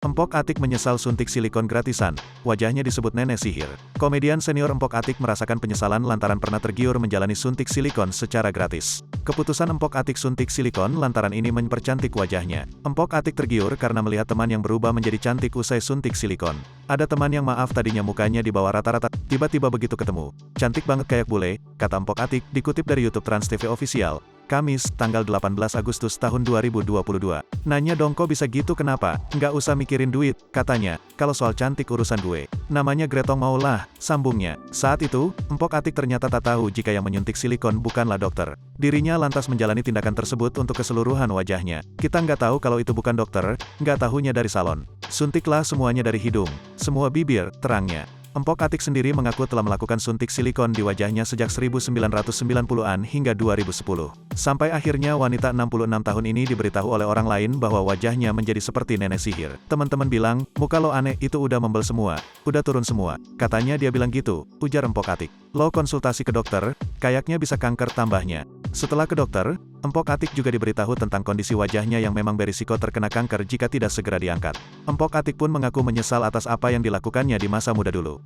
Empok Atik menyesal suntik silikon gratisan, wajahnya disebut nenek sihir. Komedian senior Empok Atik merasakan penyesalan lantaran pernah tergiur menjalani suntik silikon secara gratis. Keputusan Empok Atik suntik silikon lantaran ini mempercantik wajahnya. Empok Atik tergiur karena melihat teman yang berubah menjadi cantik usai suntik silikon. Ada teman yang maaf tadinya mukanya di bawah rata-rata, tiba-tiba begitu ketemu. Cantik banget kayak bule, kata Empok Atik, dikutip dari YouTube Trans TV Official. Kamis, tanggal 18 Agustus tahun 2022. Nanya dong kok bisa gitu kenapa? Nggak usah mikirin duit, katanya. Kalau soal cantik urusan gue. Namanya Gretong maulah, sambungnya. Saat itu, Empok Atik ternyata tak tahu jika yang menyuntik silikon bukanlah dokter. Dirinya lantas menjalani tindakan tersebut untuk keseluruhan wajahnya. Kita nggak tahu kalau itu bukan dokter, nggak tahunya dari salon. Suntiklah semuanya dari hidung, semua bibir, terangnya. Empok Atik sendiri mengaku telah melakukan suntik silikon di wajahnya sejak 1990-an hingga 2010. Sampai akhirnya wanita 66 tahun ini diberitahu oleh orang lain bahwa wajahnya menjadi seperti nenek sihir. Teman-teman bilang, muka lo aneh itu udah membel semua, udah turun semua. Katanya dia bilang gitu, ujar Empok Atik. Lo konsultasi ke dokter, kayaknya bisa kanker tambahnya. Setelah ke dokter, Empok Atik juga diberitahu tentang kondisi wajahnya yang memang berisiko terkena kanker jika tidak segera diangkat. Empok Atik pun mengaku menyesal atas apa yang dilakukannya di masa muda dulu.